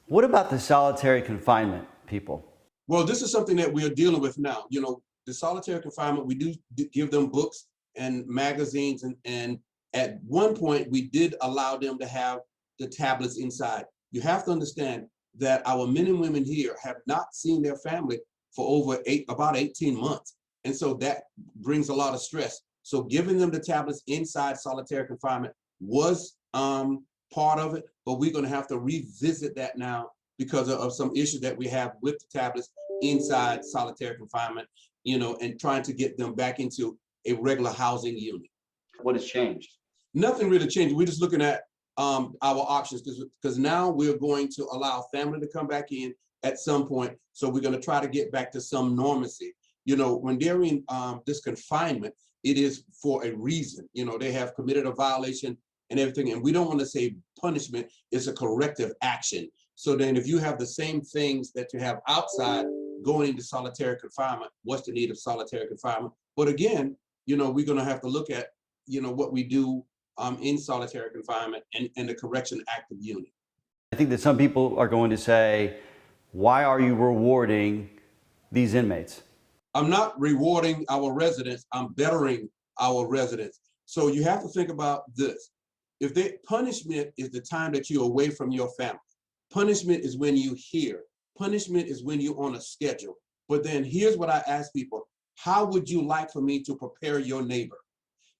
What about the solitary confinement people? Well, this is something that we are dealing with now. The solitary confinement, we do give them books and magazines, and at one point we did allow them to have the tablets inside. You have to understand that our men and women here have not seen their family for about 18 months. And so that brings a lot of stress. So giving them the tablets inside solitary confinement was part of it, but we're going to have to revisit that now because of some issues that we have with the tablets inside solitary confinement, and trying to get them back into a regular housing unit. What has changed? Nothing really changed. We're just looking at our options because now we're going to allow family to come back in at some point. So we're going to try to get back to some normalcy. When they're in this confinement, it is for a reason. They have committed a violation and everything, and we don't want to say punishment. It's a corrective action. So then if you have the same things that you have outside going into solitary confinement, what's the need of solitary confinement? But again, we're going to have to look at, what we do in solitary confinement and the correction active unit. I think that some people are going to say, why are you rewarding these inmates? I'm not rewarding our residents, I'm bettering our residents. So you have to think about this. Punishment is the time that you're away from your family. Punishment is when you're here. Punishment is when you're on a schedule. But then here's what I ask people: how would you like for me to prepare your neighbor?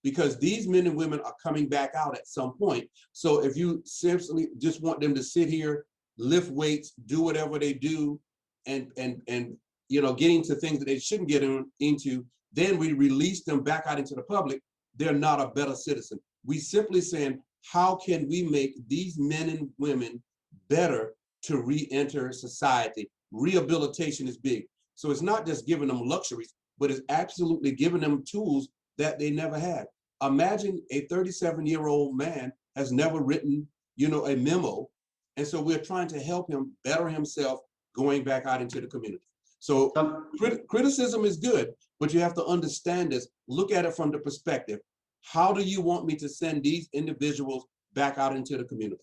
Because these men and women are coming back out at some point. So if you simply just want them to sit here, lift weights, do whatever they do, and getting to things that they shouldn't get into, then we release them back out into the public, they're not a better citizen. We simply saying, how can we make these men and women better to re-enter society? Rehabilitation is big. So it's not just giving them luxuries, but it's absolutely giving them tools that they never had. Imagine a 37-year-old man has never written, a memo. And so we're trying to help him better himself going back out into the community. So criticism is good, but you have to understand this. Look at it from the perspective. How do you want me to send these individuals back out into the community?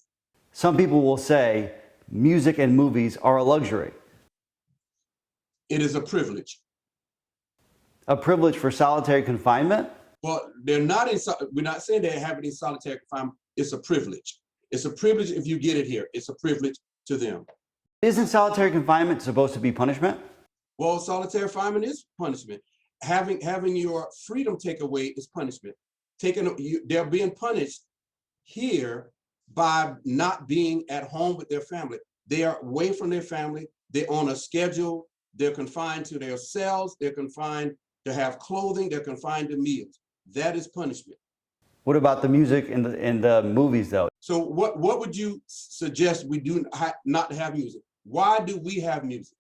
Some people will say music and movies are a luxury. It is a privilege. A privilege for solitary confinement? Well, we're not saying they're having in solitary confinement. It's a privilege. It's a privilege if you get it here. It's a privilege to them. Isn't solitary confinement supposed to be punishment? Well, solitary confinement is punishment. Having your freedom taken away is punishment. They're being punished here by not being at home with their family. They are away from their family. They're on a schedule. They're confined to their cells. They're confined to have clothing. They're confined to meals. That is punishment. What about the music in the movies, though? So what would you suggest we do not have music? Why do we have music?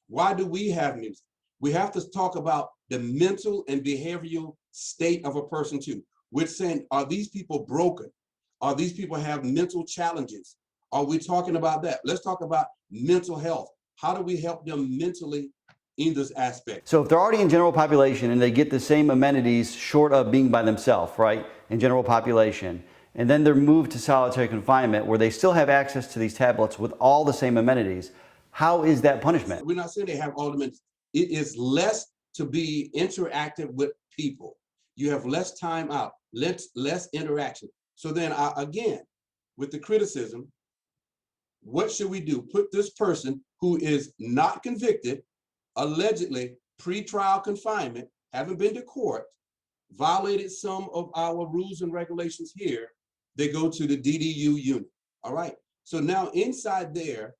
Why do we have music? We have to talk about the mental and behavioral state of a person too. We're saying, are these people broken? Are these people have mental challenges? Are we talking about that? Let's talk about mental health. How do we help them mentally in this aspect? So if they're already in general population and they get the same amenities short of being by themselves, right, in general population, and then they're moved to solitary confinement where they still have access to these tablets with all the same amenities, how is that punishment? We're not saying they have all the amenities. It is less to be interactive with people. You have less time out, less interaction. So then again, with the criticism, what should we do? Put this person who is not convicted, allegedly pre-trial confinement, haven't been to court, violated some of our rules and regulations here, they go to the DDU unit. All right. So now inside there,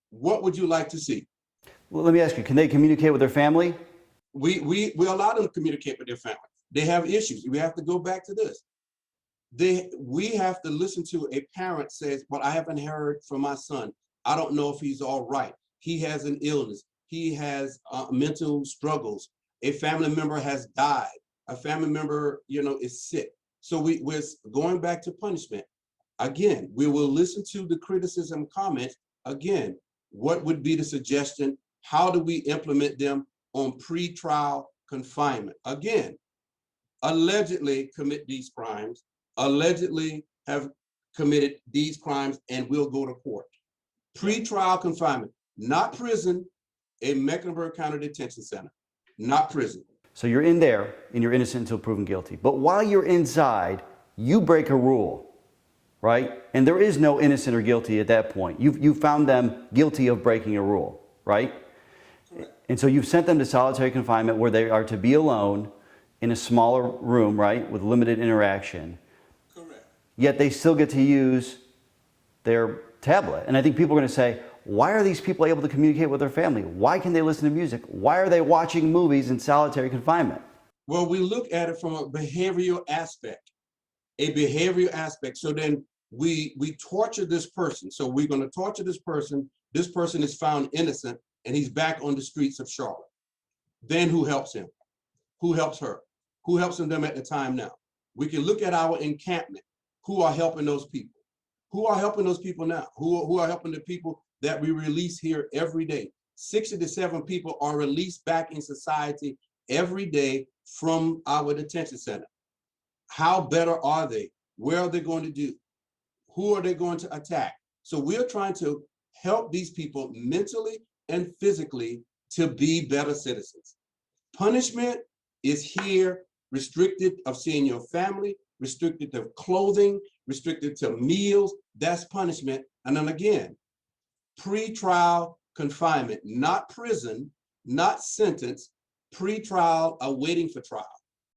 what would you like to see? Well, let me ask you, can they communicate with their family? We allow them to communicate with their family. They have issues. We have to go back to this. We have to listen to a parent says, well, I haven't heard from my son. I don't know if he's all right. He has an illness. He has mental struggles. A family member has died. A family member, is sick. So we're going back to punishment. Again, we will listen to the criticism comments. Again, what would be the suggestion? How do we implement them on pre-trial confinement? Again, allegedly commit these crimes, allegedly have committed these crimes, and will go to court. Pre-trial confinement, not prison, a Mecklenburg County Detention Center, not prison. So you're in there and you're innocent until proven guilty. But while you're inside, you break a rule, right? And there is no innocent or guilty at that point. You've found them guilty of breaking a rule, right? Correct. And so you've sent them to solitary confinement where they are to be alone in a smaller room, right, with limited interaction. Correct. Yet they still get to use their tablet. And I think people are going to say, why are these people able to communicate with their family? Why can they listen to music? Why are they watching movies in solitary confinement? Well, we look at it from a behavioral aspect, So then we torture this person. So we're going to torture this person. This person is found innocent and he's back on the streets of Charlotte. Then who helps him? Who helps her? Who helps them at the time now? We can look at our encampment. Who are helping those people? Who are helping those people now? Who are helping the people that we release here every day? 67 people are released back in society every day from our detention center. How better are they? Where are they going to do? Who are they going to attack? So we're trying to help these people mentally and physically to be better citizens. Punishment is here restricted of seeing your family, restricted to clothing, restricted to meals. That's punishment. And then again, pre-trial confinement, not prison, not sentence, pre-trial awaiting for trial.